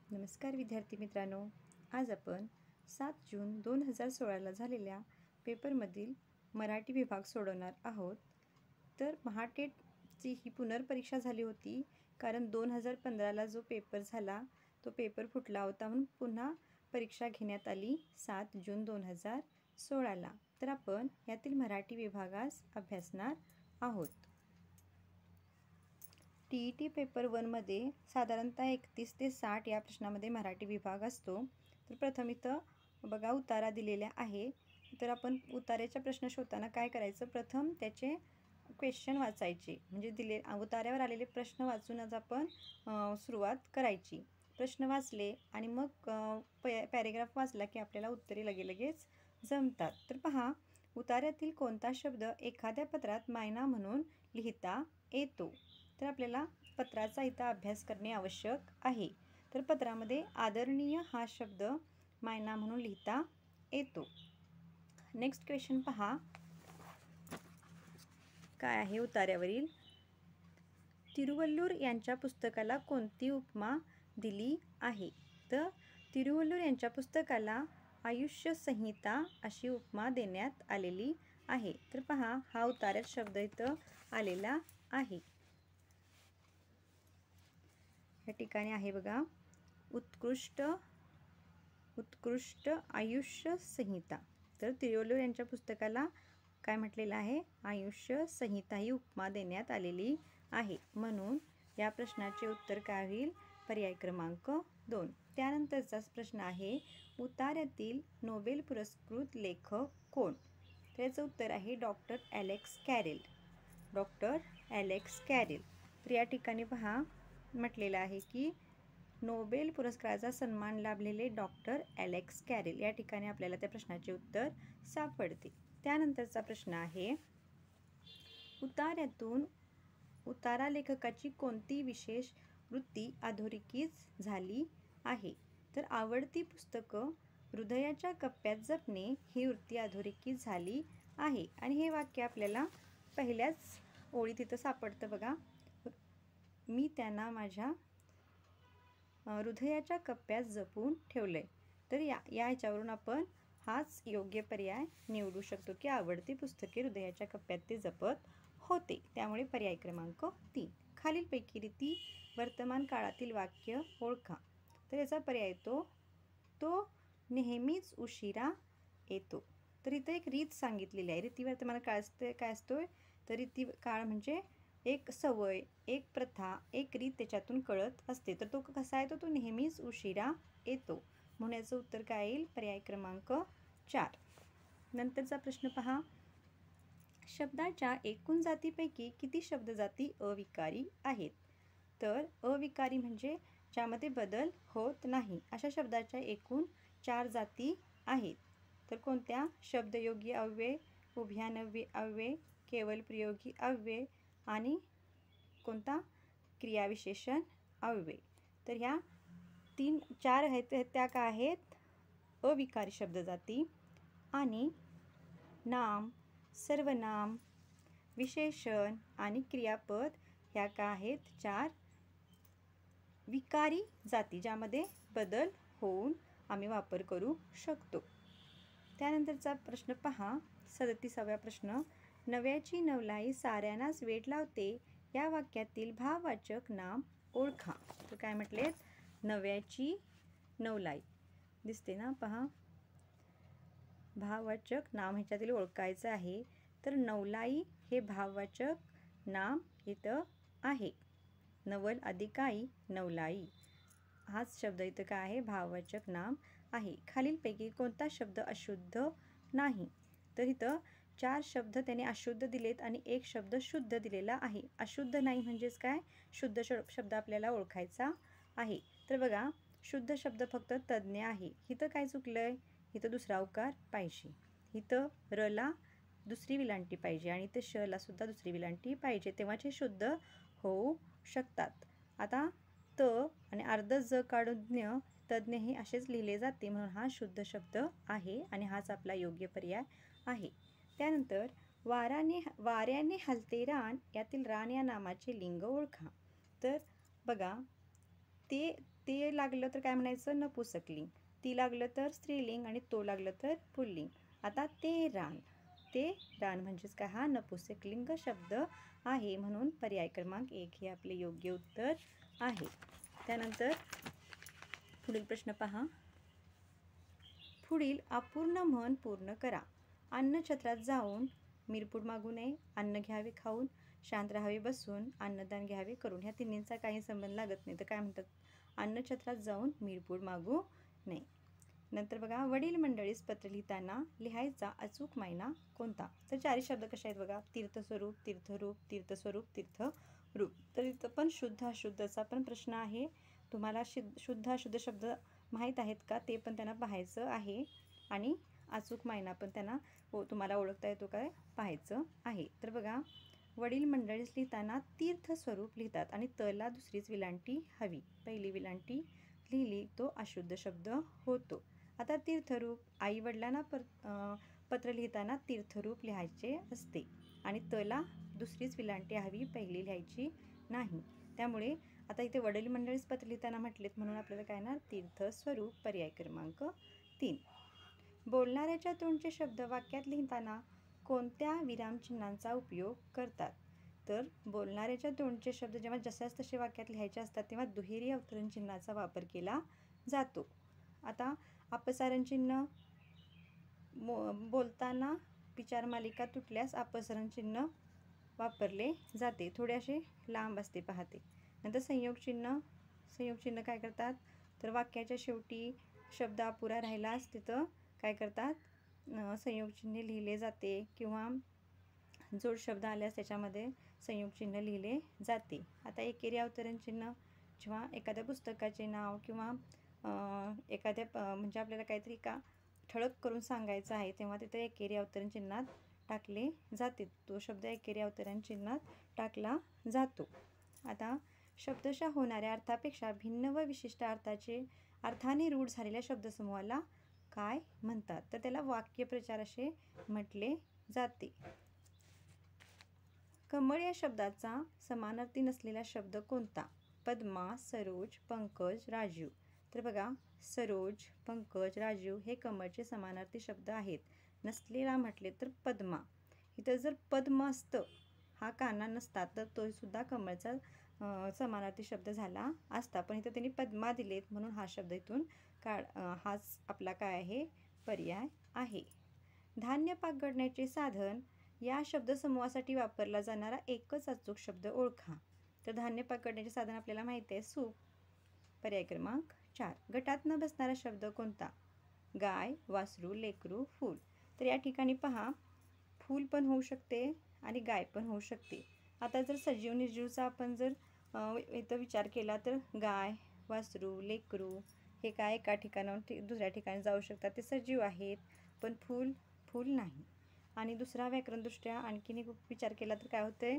नमस्कार विद्यार्थी मित्रांनो, आज आपण 7 जून 2016ला झालेल्या पेपरमधील मराठी विभाग सोडवणार आहोत. तर महाटेटची ही पुनर्परीक्षा झाली होती, कारण 2015ला जो पेपर झाला तो पेपर फुटला होता, म्हणून पुन्हा परीक्षा घेण्यात आली 7 जून 2016ला. तर आपण यातील मराठी विभागास अभ्यासणार आहोत. TET पेपर 1मध्ये साधारणतः 31 ते 60 या प्रश्नामध्ये मराठी विभाग असतो. तर प्रथम इथं बघा उतारा दिलेला आहे. तर आपण उतार्याचा प्रश्न शोधताना काय करायचं, प्रथम त्याचे क्वेश्चन वाचायचे, म्हणजे उतार्यावर आलेले प्रश्न वाचूनच आपण सुरुवात करायची. प्रश्न वाचले आणि मग पॅरेग्राफ वाचला की आपल्याला उत्तरे लगेच जमतात. तर पहा, उतार्यातील कोणता शब्द एखाद्या पत्रात मायना म्हणून लिहिता येतो. तर आपल्याला पत्राचा इथं अभ्यास करणे आवश्यक आहे. तर पत्रामध्ये आदरणीय हा शब्द मायना म्हणून लिहिता येतो. नेक्स्ट क्वेश्चन पहा, काय आहे उतार्यावरील. तिरुवल्लूर यांच्या पुस्तकाला कोणती उपमा दिली आहे. तर तिरुवल्लूर यांच्या पुस्तकाला आयुष्य संहिता अशी उपमा देण्यात आलेली आहे. तर पहा, हा उतार्यात शब्द इथं आलेला आहे. या ठिकाणी आहे बघा, उत्कृष्ट आयुष्य संहिता. तर तिरुवल्लूर यांच्या पुस्तकाला काय म्हटलेलं आहे, आयुष्य संहिता ही उपमा देण्यात आलेली आहे. म्हणून या प्रश्नाचे उत्तर काय होईल, पर्याय क्रमांक 2. त्यानंतरचाच प्रश्न आहे, उतार्यातील नोबेल पुरस्कृत लेखक कोण. तर याचं उत्तर आहे डॉक्टर ॲलेक्स कॅरेल. तर या ठिकाणी पहा, म्हटलेलं आहे की नोबेल पुरस्काराचा सन्मान लाभलेले डॉक्टर ॲलेक्स कॅरेल. या ठिकाणी आपल्याला त्या प्रश्नाचे उत्तर सापडते. त्यानंतरचा प्रश्न आहे, उतार्यातून उतारा लेखकाची कोणती विशेष वृत्ती अधोरेखित झाली आहे. तर आवडती पुस्तकं हृदयाच्या कप्प्यात जपणे ही वृत्ती अधोरेखित झाली आहे. आणि हे वाक्य आपल्याला पहिल्याच ओळीत तिथं सापडतं बघा, मी त्यांना माझ्या हृदयाच्या कप्प्यात जपून ठेवलंय. तर या ह्याच्यावरून आपण हाच योग्य पर्याय निवडू शकतो की आवडती पुस्तके हृदयाच्या कप्प्यात ते जपत होते. त्यामुळे पर्याय क्रमांक 3. खालीलपैकी रीती वर्तमान काळातील वाक्य ओळखा. तर याचा पर्याय तो नेहमीच उशिरा येतो. तर इथं एक रीत सांगितलेली आहे. रीती वर्तमान काळ काय असतोय, तर रीती काळ म्हणजे एक सवय, एक प्रथा, एक रीत त्याच्यातून कळत असते. तर तो कसा येतो, तो नेहमीच उशिरा येतो. म्हणून याचं उत्तर काय येईल, पर्याय क्रमांक 4. नंतरचा प्रश्न पहा, शब्दाच्या एकूण जातीपैकी किती शब्दजाती अविकारी आहेत. तर अविकारी म्हणजे ज्यामध्ये बदल होत नाही, अशा शब्दाच्या एकूण 4 जाती आहेत. तर कोणत्या, शब्दयोगी अव्यय, उभयान्वयी अव्यय, केवल प्रयोगी अव्यय आणि कोणता, क्रियाविशेषण अव्यय. तर ह्या 4 आहेत, त्या काय आहेत, अविकारी शब्दजाती. आणि नाम, सर्वनाम, विशेषण आणि क्रियापद ह्या काय आहेत, 4 विकारी जाती, ज्यामध्ये बदल होऊन आम्ही वापर करू शकतो. त्यानंतरचा प्रश्न पहा, 37वा प्रश्न, नव्याची नवलाई साऱ्यांनाच वेड लावते या वाक्यातील भाववाचक नाम ओळखा. तर काय म्हटले, नव्याची नवलाई दिसते ना, पहा, भाववाचक नाम ह्याच्यातील ओळखायचं आहे. तर नवलाई हे भाववाचक नाम इथं आहे. नवल अधिक आई, नवलाई हाच शब्द इथं काय आहे, भाववाचक नाम आहे. खालीलपैकी कोणता शब्द अशुद्ध नाही. तर इथं 4 शब्द त्याने अशुद्ध दिलेत आणि 1 शब्द शुद्ध दिलेला आहे. अशुद्ध नाही म्हणजेच काय, शुद्ध शब्द आपल्याला ओळखायचा आहे. तर बघा, शुद्ध शब्द फक्त तज्ञ आहे. इथं काय चुकलंय, इथं दुसरा उकार पाहिजे, इथं रला दुसरी विलांटी पाहिजे आणि इथं शला सुद्धा दुसरी विलांटी पाहिजे, तेव्हाच हे शुद्ध होऊ शकतात. आता त आणि अर्ध ज काढून तज्ञ हे असेच लिहिले जाते, म्हणून हा शुद्ध शब्द आहे आणि हाच आपला योग्य पर्याय आहे. त्यानंतर वाऱ्याने हलते रान यातील रान या नामाचे लिंग ओळखा. तर बघा, ते ते लागलं तर काय म्हणायचं नपुंसकलिंग, ती लागलं तर स्त्रीलिंग आणि तो लागलं तर पुल्लिंग. आता ते रान म्हणजेच काय हा नपुंसकलिंग शब्द आहे, म्हणून पर्याय क्रमांक 1 हे आपले योग्य उत्तर आहे. त्यानंतर पुढील प्रश्न पहा. पुढील अपूर्ण म्हण पूर्ण करा. अन्न छत्रात जाऊन, मिरपूड मागू नये, अन्न घ्यावे खाऊन, शांत राहावे बसून, अन्नदान घ्यावे करून. ह्या तिन्हींचा काही संबंध लागत नाही, तर काय म्हणतात, अन्न छत्रात जाऊन मिरपूड मागू नये. नंतर बघा, वडील मंडळीस पत्र लिहिताना लिहायचा अचूक मायना कोणता. तर चारही शब्द कसे आहेत बघा, तीर्थस्वरूप, तीर्थरूप, तीर्थस्वरूप, तीर्थरूप. तर इथं पण शुद्ध अशुद्धचा पण प्रश्न आहे. तुम्हाला शुद्ध अशुद्ध शब्द माहीत आहेत का ते पण त्यांना पाहायचं आहे, आणि अचूक मायना पण त्यांना तुम्हाला ओळखता येतो काय पाहायचं आहे. तर बघा, वडील मंडळीस लिहिताना तीर्थस्वरूप लिहितात आणि तला दुसरीच विलांटी हवी. पहिली विलांटी लिहिली तो अशुद्ध शब्द होतो. आता तीर्थरूप, आई वडिलांना पत्र लिहिताना तीर्थरूप लिहायचे असते आणि तला दुसरीच विलांटी हवी, पहिली लिहायची नाही. त्यामुळे आता इथे वडील मंडळीस पत्र लिहिताना म्हटलेत म्हणून आपल्याला काय ना तीर्थस्वरूप, पर्याय क्रमांक 3. बोलणाऱ्याच्या तोंडचे शब्द वाक्यात लिहिताना कोणत्या विरामचिन्हांचा उपयोग करतात. तर बोलणाऱ्याच्या तोंडचे शब्द जेव्हा जशाच तसे वाक्यात लिहायचे असतात तेव्हा दुहेरी अवतरण चिन्हाचा वापर केला जातो. आता अपसारण चिन्ह, बोलताना विचार मालिका तुटल्यास अपसरण चिन्ह वापरले जाते, थोडे असे लांब असते पाहते. नंतर संयोग चिन्ह काय करतात, तर वाक्याच्या शेवटी शब्द अपुरा राहिलास तिथं काय करतात, संयोग चिन्ह लिहिले जाते, किंवा जोड शब्द आल्यास त्याच्यामध्ये संयोग चिन्ह लिहिले जाते. आता एकेरी अवतरण चिन्ह, जेव्हा एखाद्या पुस्तकाचे नाव किंवा एखाद्या म्हणजे आपल्याला काहीतरी का ठळक करून सांगायचं आहे तेव्हा तिथे एकेरी अवतरण चिन्हात टाकले जाते, तो शब्द एकेरी अवतरण चिन्हात टाकला जातो. आता शब्दशः होणाऱ्या अर्थापेक्षा भिन्न व विशिष्ट अर्थाने रूढ झालेल्या शब्दसमूहाला काय म्हणतात, तर त्याला वाक्यप्रचार असे म्हटले जाते. कमळ या शब्दाचा समानार्थी नसलेला शब्द कोणता. पद्मा, सरोज, पंकज, राजीव. तर बघा, सरोज, पंकज, राजीव हे कमळचे समानार्थी शब्द आहेत. नसलेला म्हटले तर पद्मा. इथं जर पद्म असतं, हा काना नसता, तर तो सुद्धा कमळचा समानार्थी शब्द झाला असता, पण इथं त्यांनी पद्मा दिलेत म्हणून हा शब्द इथून हाच आपला काय आहे, पर्याय आहे. धान्य पागडण्याचे साधन या शब्दसमूहासाठी वापरला जाणारा एकच अचूक शब्द ओळखा. तर धान्य पागडण्याचे साधन आपल्याला माहिती आहे, सूप, पर्याय क्रमांक 4. गटात न बसणारा शब्द कोणता. गाय, वासरू, लेकरू, फूल. तर या ठिकाणी पहा, फूल पण होऊ शकते आणि गाय पण होऊ शकते. आता जर सजीव निर्जीवचा आपण जर इथं विचार केला तर गाय, वासरू, लेकरू हे काय एका ठिकाणाहून दुसऱ्या ठिकाणी जाऊ शकतात, ते सजीव आहेत, पण फूल नाही. आणि दुसरा व्याकरणदृष्ट्या आणखीन एक विचार केला तर काय होतंय,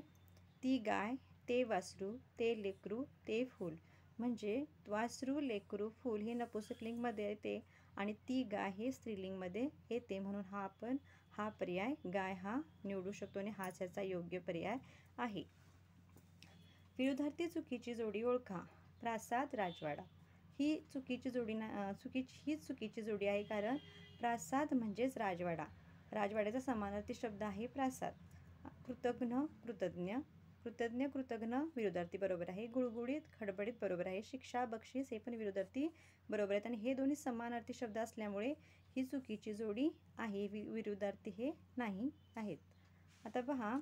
ती गाय, ते वासरू, ते लेकरू, ते फूल. म्हणजे वासरू, लेकरू, फूल हे नपुंसकलिंगमध्ये येते आणि ती गाय हे स्त्रीलिंगमध्ये येते, म्हणून हा पर्याय गाय हा निवडू शकतो आणि हाच याचा योग्य पर्याय आहे. विरुद्धार्थी चुकीची जोडी ओळखा. प्रासाद, राजवाडा. ही चुकीची जोडी आहे, कारण प्रासाद म्हणजेच राजवाडा. राजवाड्याचा समानार्थी शब्द आहे प्रासाद. कृतघ्न, कृतज्ञ, कृतघ्न विरुद्धार्थी बरोबर आहे. गुळगुळीत, खडबडीत बरोबर आहे. शिक्षा, बक्षीस हे पण विरुद्धार्थी बरोबर आहेत, आणि हे दोन्ही समानार्थी शब्द असल्यामुळे ही चुकीची जोडी आहे, विरुद्धार्थी हे नाही आहेत. आता पहा,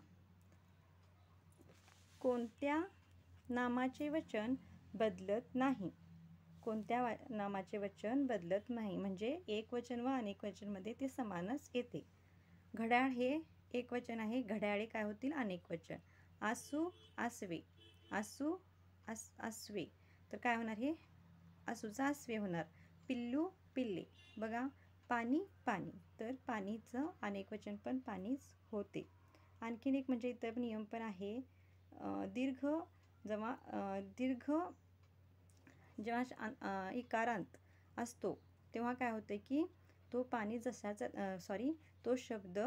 कोणत्या नामाचे वचन बदलत नाही. कोणत्या नामाचे वचन बदलत नाही म्हणजे एक वचन व अनेक वचनमध्ये ते समानच येते. घड्याळ हे एक वचन आहे, घड्याळे काय होतील, अनेक वचन. आसू, आसवे, आसू, आसवे, तर काय होणार, हे आसूचा आसवे होणार. पिल्लू, पिल्ले. बघा, पाणी, पाणी, तर पाणीचं अनेक वचन पण पाणीच होते. आणखीन एक म्हणजे इतर नियम पण आहे, दीर्घ जेव्हा इकारांत असतो तेव्हा काय होतं की तो पाणी तो शब्द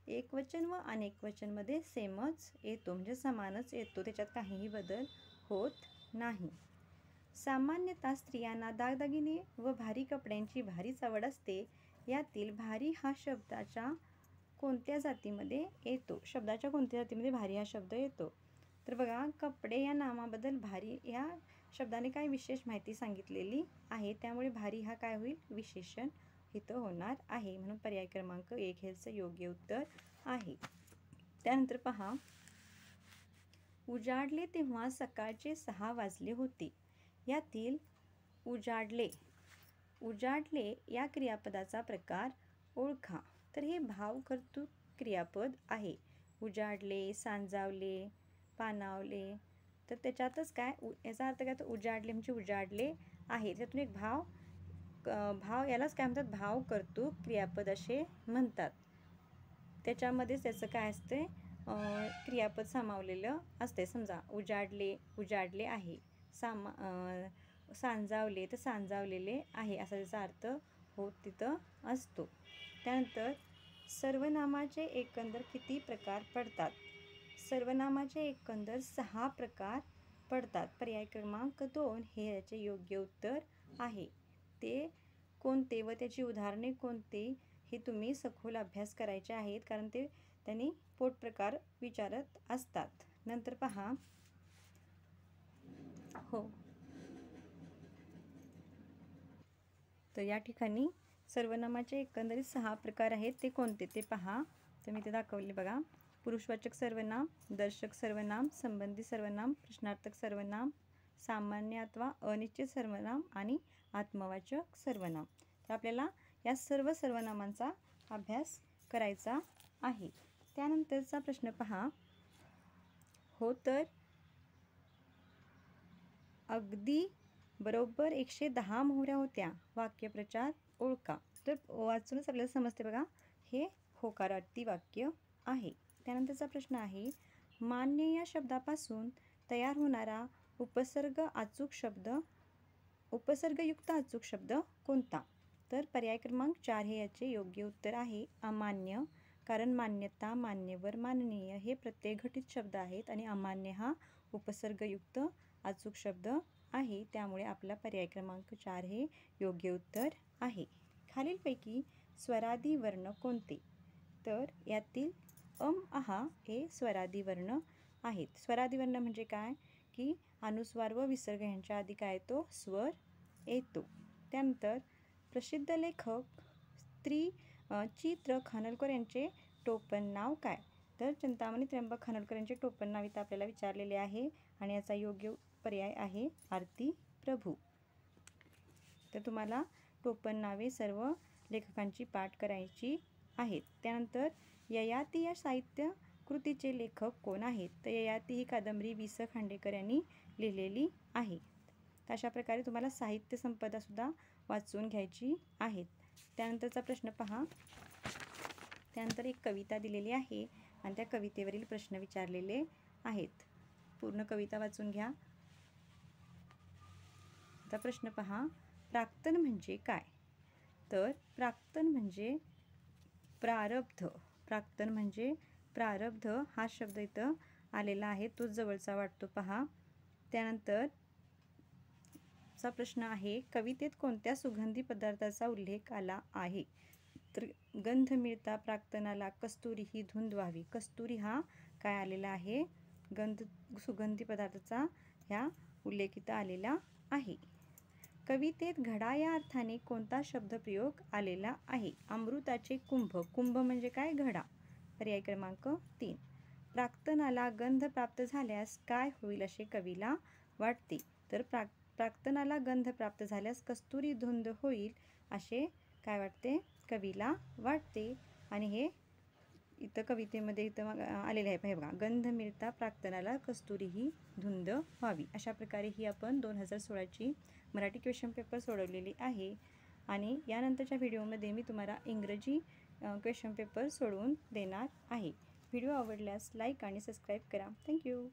एक वचन व अनेक वचनमध्ये सेमच येतो, म्हणजे समानच येतो, त्याच्यात काहीही बदल होत नाही. सामान्यतः स्त्रियांना दागदागिने व भारी कपड्यांची भारीच आवड असते. यातील भारी हा शब्दाच्या कोणत्या जातीमध्ये येतो? शब्दाच्या कोणत्या जातीमध्ये भारी हा शब्द येतो? तर बघा, कपडे या नामाबद्दल भारी या शब्दाने काय विशेष माहिती सांगितलेली आहे, त्यामुळे भारी हा काय होईल? विशेषण इथं होणार आहे. म्हणून पर्याय क्रमांक 1 हेच योग्य उत्तर आहे. त्यानंतर पहा, उजाडले तेव्हा सकाळचे 6 वाजले होते. यातील उजाडले या क्रियापदाचा प्रकार ओळखा. तर हे भावकर्तृक क्रियापद आहे. उजाडले, सांजावले, पाणावले. तर त्याच्यातच काय याचा अर्थ काय? तर उजाडले म्हणजे उजाडले आहे. त्यातून एक भाव यालाच काय म्हणतात? भावकर्तृक क्रियापद असे म्हणतात. त्याच्यामध्येच त्याचं काय असते? क्रियापद सामावलेलं असते. समजा उजाडले आहे, सांजावले तर सांजावलेले आहे असा त्याचा अर्थ तिथं असतो. त्यानंतर सर्वनामाचे एकंदर किती प्रकार पडतात? सर्वनामाचे एकंदर 6 प्रकार पडतात. पर्याय क्रमांक 2 हे याचे योग्य उत्तर आहे. ते कोणते व त्याची उदाहरणे कोणते हे तुम्ही सखोल अभ्यास करायचे आहेत, कारण ते त्यांनी पोटप्रकार विचारत असतात. नंतर पहा, तर या ठिकाणी सर्वनामाचे एकंदरीत 6 प्रकार आहेत. ते कोणते ते पहा. तर मी ते दाखवले बघा. पुरुषवाचक सर्वनाम, दर्शक सर्वनाम, संबंधी सर्वनाम, प्रश्नार्थक सर्वनाम, सामान्य अथवा अनिश्चित सर्वनाम आणि आत्मवाचक सर्वनाम. तर आपल्याला या सर्व सर्वनामांचा अभ्यास करायचा आहे. त्यानंतरचा प्रश्न पहा. तर अगदी बरोबर 110 मोहऱ्या होत्या. वाक्यप्रचार ओळखा. तर वाचूनच आपल्याला समजते बघा, हे होकारार्थी वाक्य आहे. त्यानंतरचा प्रश्न आहे, मान्य या शब्दापासून तयार होणारा उपसर्गयुक्त अचूक शब्द कोणता? तर पर्याय क्रमांक 4 हे याचे योग्य उत्तर आहे. अमान्य. कारण मान्यता, मान्यवर, माननीय हे प्रत्यय घटित शब्द आहेत आणि अमान्य हा उपसर्गयुक्त अचूक शब्द आहे. त्यामुळे आपला पर्याय क्रमांक 4 हे योग्य उत्तर आहे. खालीलपैकी स्वरादी वर्ण कोणते? तर यातील आहा हे स्वरादी वर्ण आहेत. स्वरादी वर्ण म्हणजे काय? की अनुस्वार व विसर्ग यांच्या आधी काय येतो? स्वर येतो. त्यानंतर प्रसिद्ध लेखक चित्र खानोलकर यांचे टोपण नाव काय? तर चिंतामणी त्र्यंबक खानोलकर यांचे टोपण नाव इथं आपल्याला विचारलेले आहे आणि याचा योग्य पर्याय आहे आरती प्रभू. तर तुम्हाला टोपण नावे सर्व लेखकांची पाठ करायची आहेत. त्यानंतर ययाती या साहित्य कृतीचे लेखक कोण आहेत? तर ययाती ही कादंबरी वि. स. खांडेकर यांनी लिहिलेली आहे. अशा प्रकारे तुम्हाला साहित्य संपदा सुद्धा वाचून घ्यायची आहेत. त्यानंतरचा प्रश्न पहा. त्यानंतर एक कविता दिलेली आहे आणि त्या कवितेवरील प्रश्न विचारलेले आहेत. पूर्ण कविता वाचून घ्या. आता प्रश्न पहा, प्राक्तन म्हणजे काय? तर प्राक्तन म्हणजे प्रारब्ध. प्राक्तन म्हणजे प्रारब्ध हा शब्द इथं आलेला आहे, तो जवळचा वाटतो पहा. त्यानंतर चा प्रश्न आहे, कवितेत कोणत्या सुगंधी पदार्थाचा उल्लेख आला आहे? तर गंध मिळता प्राक्तनाला कस्तुरी ही धुंद व्हावी. कस्तुरी हा काय आलेला आहे? सुगंधी पदार्थाचा ह्या उल्लेख इथं आलेला आहे. कवितेत घडा या अर्थाने कोणता शब्दप्रयोग आलेला आहे? अमृताचे कुंभ. कुंभ म्हणजे काय? घडा. पर्याय क्रमांक 3. प्राक्तनाला गंध प्राप्त झाल्यास काय होईल असे कवीला वाटते? तर प्राक्तनाला गंध प्राप्त झाल्यास कस्तुरी धुंद होईल असे काय वाटते? कवीला वाटते. आणि हे इथं कवितेमध्ये इथं आलेले आहे. बघा, गंध मिळता प्राक्तनाला कस्तुरी ही धुंद व्हावी. अशा प्रकारे ही आपण 2016ची मराठी क्वेश्चन पेपर सोडवलेली आहे. आणि यानंतरच्या व्हिडिओमध्ये मी तुम्हाला इंग्रजी क्वेश्चन पेपर सोडवून देणार आहे. व्हिडिओ आवडल्यास लाईक आणि सबस्क्राईब करा. थँक्यू.